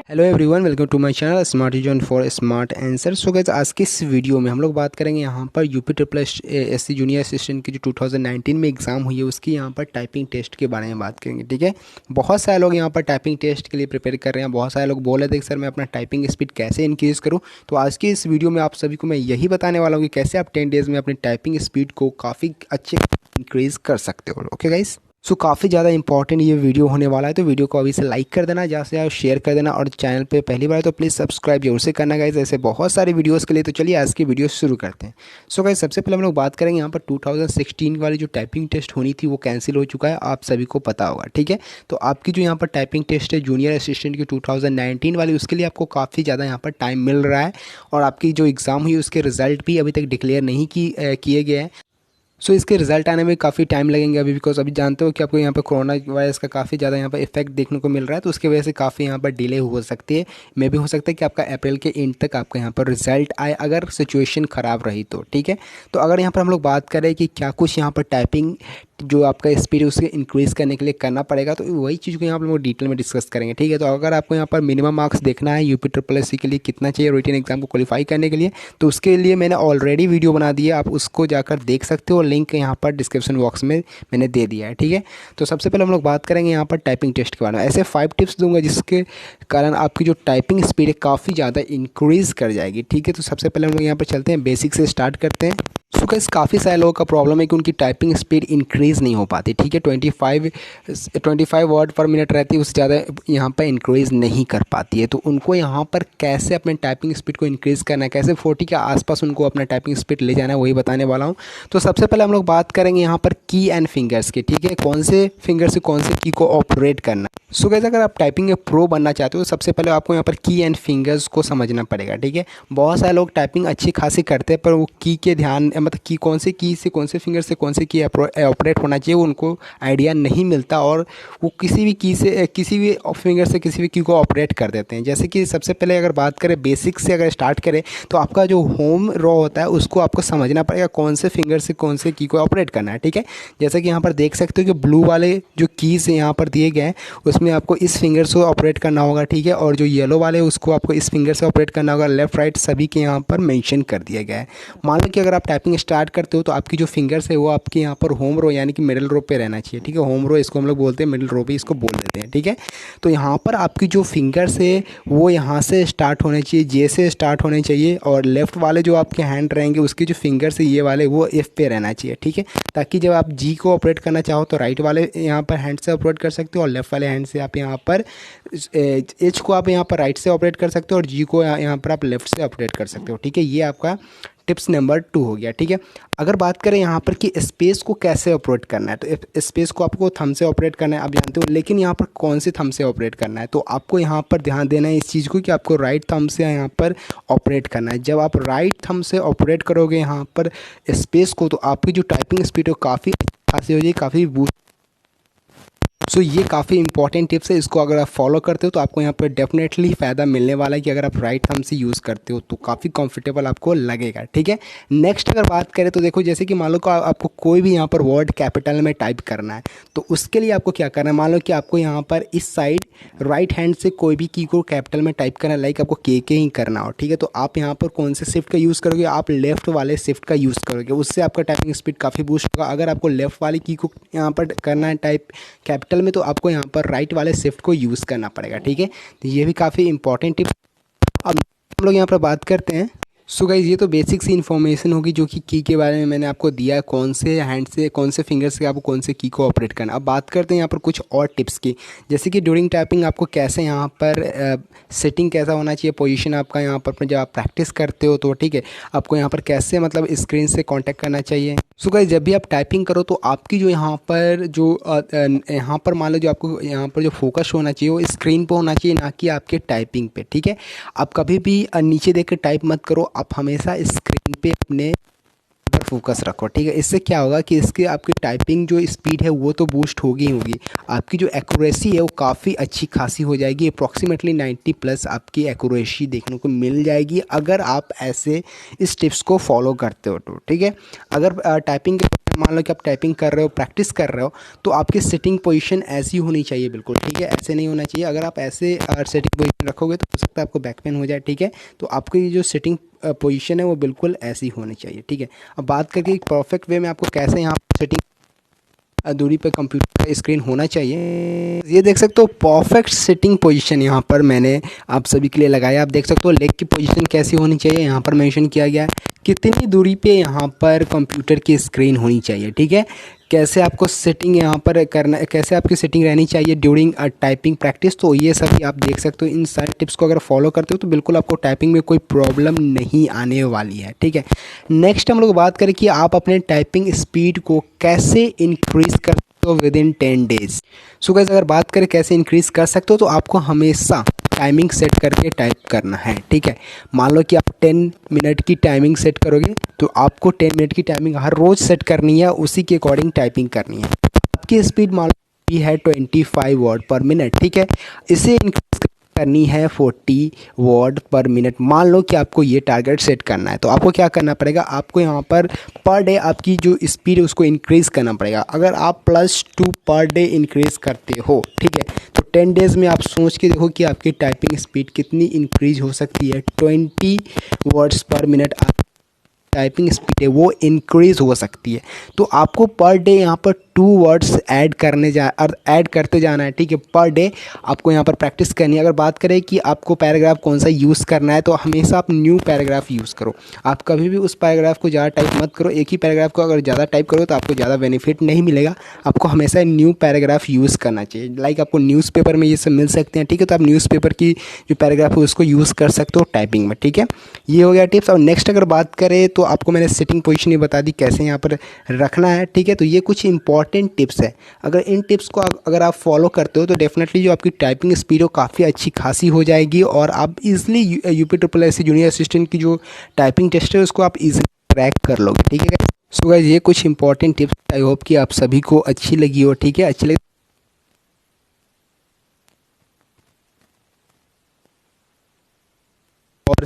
Hello everyone, welcome to my channel smart zone for smart answer. So guys, आज की इस video में हम लोग बात करेंगे यहाँ पर UP triple S C junior assistant की जो 2019 में एग्ज़ाम हुई है उसकी यहाँ पर टाइपिंग टेस्ट के बारे में बात करेंगे। ठीक है, बहुत सारे लोग यहाँ पर टाइपिंग टेस्ट के लिए प्रिपेयर कर रहे हैं। बहुत सारे लोग बोल रहे थे कि सर मैं अपना टाइपिंग स्पीड कैसे इंक्रीज़ करूँ। तो आज की इस वीडियो में आप सभी को मैं यही बताने वाला हूँ कि कैसे आप 10 डेज़ में अपनी टाइपिंग स्पीड को काफ़ी अच्छे इंक्रीज़ कर सकते हो। ओके गाइस, सो काफ़ी ज़्यादा इंपॉर्टेंट ये वीडियो होने वाला है, तो वीडियो को अभी से लाइक कर देना, ज़्यादा से ज़्यादा शेयर कर देना, और चैनल पे पहली बार है तो प्लीज़ सब्सक्राइब जरूर से करना गाइस, ऐसे बहुत सारे वीडियोस के लिए। तो चलिए आज की वीडियो शुरू करते हैं। सो गाइस, सबसे पहले हम लोग बात करेंगे यहाँ पर 2016 वाली जो टाइपिंग टेस्ट होनी थी वो कैंसिल हो चुका है, आप सभी को पता होगा। ठीक है, तो आपकी जो यहाँ पर टाइपिंग टेस्ट है जूनियर असिस्टेंट की 2019 वाली, उसके लिए आपको काफ़ी ज़्यादा यहाँ पर टाइम मिल रहा है। और आपकी जो एग्ज़ाम हुई उसके रिजल्ट भी अभी तक डिक्लेयर नहीं किए गए हैं। सो इसके रिजल्ट आने में काफ़ी टाइम लगेंगे अभी, बिकॉज अभी जानते हो कि आपको यहाँ पर कोरोना वायरस का काफ़ी ज़्यादा यहाँ पर इफेक्ट देखने को मिल रहा है, तो उसकी वजह से काफ़ी यहाँ पर डिले हो सकती है। मे भी हो सकता है कि आपका अप्रैल के एंड तक आपका यहाँ पर रिजल्ट आए, अगर सिचुएशन ख़राब रही तो। ठीक है, तो अगर यहाँ पर हम लोग बात करें कि क्या कुछ यहाँ पर टाइपिंग जो आपका स्पीड है उसके इंक्रीज़ करने के लिए करना पड़ेगा, तो वही चीज़ को यहाँ पर हम लोग डिटेल में डिस्कस करेंगे। ठीक है, तो अगर आपको यहाँ पर मिनिमम मार्क्स देखना है यूपी ट्रिपल एस सी के लिए कितना चाहिए रिटन एग्जाम को क्वालिफाई करने के लिए, तो उसके लिए मैंने ऑलरेडी वीडियो बना दी है, आप उसको जाकर देख सकते हो। लिंक यहाँ पर डिस्क्रिप्शन बॉक्स में मैंने दे दिया है। ठीक है, तो सबसे पहले हम लोग बात करेंगे यहाँ पर टाइपिंग टेस्ट के बारे में। ऐसे 5 टिप्स दूंगा जिसके कारण आपकी जो टाइपिंग स्पीड है काफ़ी ज़्यादा इंक्रीज़ कर जाएगी। ठीक है, तो सबसे पहले हम लोग यहाँ पर चलते हैं, बेसिक से स्टार्ट करते हैं। सो गाइस, काफ़ी सारे लोगों का प्रॉब्लम है कि उनकी टाइपिंग स्पीड इंक्रीज़ नहीं हो पाती। ठीक है, 25 वर्ड पर मिनट रहती है, उससे ज़्यादा यहाँ पर इंक्रीज़ नहीं कर पाती है। तो उनको यहाँ पर कैसे अपने टाइपिंग स्पीड को इंक्रीज़ करना है, कैसे 40 के आसपास उनको अपना टाइपिंग स्पीड ले जाना है, वही बताने वाला हूँ। तो सबसे पहले हम लोग बात करेंगे यहाँ पर की एंड फिंगर्स की। ठीक है, कौन से फिंगर से कौन से की को ऑपरेट करना है। सो गाइस, अगर आप टाइपिंग में प्रो बनना चाहते हो तो सबसे पहले आपको यहाँ पर की एंड फिंगर्स को समझना पड़ेगा। ठीक है, बहुत सारे लोग टाइपिंग अच्छी खासी करते हैं पर वो की के ध्यान मतलब की कौन से की से कौन से फिंगर से कौन से की ऑपरेट होना चाहिए उनको आइडिया नहीं मिलता, और वो किसी भी की से किसी भी फिंगर से किसी भी की को ऑपरेट कर देते हैं। जैसे कि सबसे पहले अगर बात करें बेसिक से, अगर स्टार्ट करें तो आपका जो होम रो होता है उसको आपको समझना पड़ेगा कौन से फिंगर से कौन से की को ऑपरेट करना है। ठीक है, जैसे कि यहाँ पर देख सकते हो कि ब्लू वाले जो कीज़ यहाँ पर दिए गए हैं उसमें आपको इस फिंगर से ऑपरेट करना होगा। ठीक है, और जो येलो वाले उसको आपको इस फिंगर से ऑपरेट करना होगा। लेफ्ट राइट सभी के यहाँ पर मेंशन कर दिया गया है। मान लो कि अगर आप टाइपिंग स्टार्ट करते हो तो आपकी जो फिंगर्स है वो आपके यहाँ पर होम रो यानी कि मिडिल रो पे रहना चाहिए। ठीक है, होम रो इसको हम लोग बोलते हैं, मिडिल रो भी इसको बोल देते हैं। ठीक है, तो यहाँ पर आपकी जो फिंगर्स है वो यहाँ से स्टार्ट होने चाहिए, जे से स्टार्ट होने चाहिए, और लेफ्ट वाले जो आपके हैंड रहेंगे उसके जो फिंगर्स है ये वाले वो एफ पे रहना चाहिए। ठीक है, ताकि जब आप जी को ऑपरेट करना चाहो तो राइट वाले यहाँ पर हैंड से ऑपरेट कर सकते हो, और लेफ्ट वाले हैंड से आप यहाँ पर एच को आप यहाँ पर राइट से ऑपरेट कर सकते हो, और जी को यहाँ पर आप लेफ्ट से ऑपरेट कर सकते हो। ठीक है, ये आपका टिप्स नंबर 2 हो गया। ठीक है, अगर बात करें यहाँ पर कि स्पेस को कैसे ऑपरेट करना है, तो स्पेस को आपको थंब से ऑपरेट करना है, आप जानते हो, लेकिन यहाँ पर कौन से थंब से ऑपरेट करना है, तो आपको यहाँ पर ध्यान देना है इस चीज़ को कि आपको राइट थंब से यहाँ पर ऑपरेट करना है। जब आप राइट थंब से ऑपरेट करोगे यहाँ पर स्पेस को, तो आपकी जो टाइपिंग स्पीड है काफ़ी खासी हो जाएगी, काफ़ी बूस्ट। सो ये काफ़ी इंपॉर्टेंट टिप्स है, इसको अगर आप फॉलो करते हो तो आपको यहाँ पर डेफिनेटली फ़ायदा मिलने वाला है कि अगर आप राइट थंब से यूज़ करते हो तो काफ़ी कंफर्टेबल आपको लगेगा। ठीक है, नेक्स्ट अगर बात करें तो देखो, जैसे कि मान लो कि आपको कोई भी यहाँ पर वर्ड कैपिटल में टाइप करना है, तो उसके लिए आपको क्या करना है। मान लो कि आपको यहाँ पर इस साइड राइट हैंड से कोई भी की को कैपिटल में टाइप करना है, लाइक आपको के ही करना हो। ठीक है, तो आप यहाँ पर कौन से शिफ्ट का यूज़ करोगे, आप लेफ्ट वाले शिफ्ट का यूज़ करोगे, उससे आपका टाइपिंग स्पीड काफ़ी बूस्ट होगा। अगर आपको लेफ्ट वाली की को यहाँ पर करना है टाइप कैपिटल में, तो आपको यहाँ पर राइट वाले शिफ्ट को यूज़ करना पड़ेगा। ठीक है, तो ये भी काफ़ी इंपॉर्टेंट टिप्स। अब हम लोग यहाँ पर बात करते हैं। सो गाइस, ये तो बेसिक सी इन्फॉर्मेशन होगी जो कि की के बारे में मैंने आपको दिया है, कौन से हैंड से कौन से फिंगर से आपको कौन से की को ऑपरेट करना। अब बात करते हैं यहाँ पर कुछ और टिप्स की, जैसे कि ड्यूरिंग टाइपिंग आपको कैसे यहाँ पर सेटिंग कैसा होना चाहिए, पोजीशन आपका यहाँ पर जब आप प्रैक्टिस करते हो तो। ठीक है, आपको यहाँ पर कैसे मतलब स्क्रीन से कांटेक्ट करना चाहिए। सो गाइस, जब भी आप टाइपिंग करो तो आपकी जो यहाँ पर जो यहाँ पर मान लो जो आपको यहाँ पर जो फोकस होना चाहिए वो स्क्रीन पे होना चाहिए, ना कि आपके टाइपिंग पे। ठीक है, आप कभी भी नीचे देख कर टाइप मत करो, आप हमेशा स्क्रीन पे अपने पर फोकस रखो। ठीक है, इससे क्या होगा कि इसके आपकी टाइपिंग जो स्पीड है वो तो बूस्ट होगी ही होगी, आपकी जो एक्यूरेसी है वो काफ़ी अच्छी खासी हो जाएगी। अप्रॉक्सीमेटली 90 प्लस आपकी एक्यूरेसी देखने को मिल जाएगी अगर आप ऐसे इस टिप्स को फॉलो करते हो तो। ठीक है, अगर टाइपिंग के मान लो कि आप टाइपिंग कर रहे हो, प्रैक्टिस कर रहे हो, तो आपकी सिटिंग पोजीशन ऐसी होनी चाहिए बिल्कुल, ठीक है, ऐसे नहीं होना चाहिए। अगर आप ऐसे सिटिंग पोजीशन रखोगे तो हो सकता है आपको बैक पेन हो जाए, ठीक है। तो आपकी जो सिटिंग पोजीशन है वो बिल्कुल ऐसी होनी चाहिए, ठीक है। अब बात करके एक परफेक्ट वे में आपको कैसे यहाँ सेटिंग दूरी पे कंप्यूटर का स्क्रीन होना चाहिए, ये देख सकते हो परफेक्ट सिटिंग पोजीशन यहाँ पर मैंने आप सभी के लिए लगाया। आप देख सकते हो लेग की पोजीशन कैसी होनी चाहिए, यहाँ पर मेंशन किया गया है कितनी दूरी पे यहाँ पर कंप्यूटर की स्क्रीन होनी चाहिए, ठीक है। कैसे आपको सेटिंग यहाँ पर करना, कैसे आपकी सेटिंग रहनी चाहिए ड्यूरिंग टाइपिंग प्रैक्टिस, तो ये सभी आप देख सकते हो। इन सारे टिप्स को अगर फॉलो करते हो तो बिल्कुल आपको टाइपिंग में कोई प्रॉब्लम नहीं आने वाली है, ठीक है। नेक्स्ट हम लोग बात करें कि आप अपने टाइपिंग स्पीड को कैसे इंक्रीज़ कर सकते हो with in 10 days. So guys, अगर बात करें कैसे इंक्रीज़ कर सकते हो, तो आपको हमेशा टाइमिंग सेट करके टाइप करना है, ठीक है। मान लो कि आप 10 मिनट की टाइमिंग सेट करोगे, तो आपको 10 मिनट की टाइमिंग हर रोज़ सेट करनी है, उसी के अकॉर्डिंग टाइपिंग करनी है। आपकी स्पीड मान लो है 25 वर्ड पर मिनट, ठीक है। इसे इंक्रीज करनी है 40 वर्ड पर मिनट। मान लो कि आपको ये टारगेट सेट करना है, तो आपको क्या करना पड़ेगा, आपको यहाँ पर डे आपकी जो स्पीड है उसको इंक्रीज़ करना पड़ेगा। अगर आप +2 पर डे इंक्रीज़ करते हो, ठीक है, तो 10 डेज़ में आप सोच के देखो कि आपकी टाइपिंग स्पीड कितनी इंक्रीज हो सकती है। 20 वर्ड्स पर मिनट टाइपिंग स्पीड है वो इंक्रीज़ हो सकती है। तो आपको पर डे यहाँ पर 2 वर्ड्स ऐड करते जाना है, ठीक है। पर डे आपको यहाँ पर प्रैक्टिस करनी है। अगर बात करें कि आपको पैराग्राफ कौन सा यूज़ करना है, तो हमेशा आप न्यू पैराग्राफ यूज़ करो। आप कभी भी उस पैराग्राफ को ज़्यादा टाइप मत करो। एक ही पैराग्राफ को अगर ज़्यादा टाइप करो तो आपको ज़्यादा बेनिफिट नहीं मिलेगा। आपको हमेशा न्यू पैराग्राफ यूज़ करना चाहिए। लाइक आपको न्यूज़पेपर में ये सब मिल सकते हैं, ठीक है। तो आप न्यूज़पेपर की जो पैराग्राफ है उसको यूज़ कर सकते हो टाइपिंग में, ठीक है। ये हो गया टिप्स। और नेक्स्ट अगर बात करें तो आपको मैंने सिटिंग पोजीशन ही बता दी कैसे यहाँ पर रखना है, ठीक है। तो ये कुछ इंपॉर्टेंट टिप्स है। अगर इन टिप्स को अगर आप फॉलो करते हो तो डेफिनेटली जो आपकी टाइपिंग स्पीड हो काफ़ी अच्छी खासी हो जाएगी, और आप इजीली यूपी जूनियर असिस्टेंट की जो टाइपिंग टेस्ट है उसको आप इजीली क्रैक कर लोगे, ठीक है। सो गाइस, ये कुछ इंपॉर्टेंट टिप्स, आई होप कि आप सभी को अच्छी लगी हो, ठीक है। अच्छी लगी और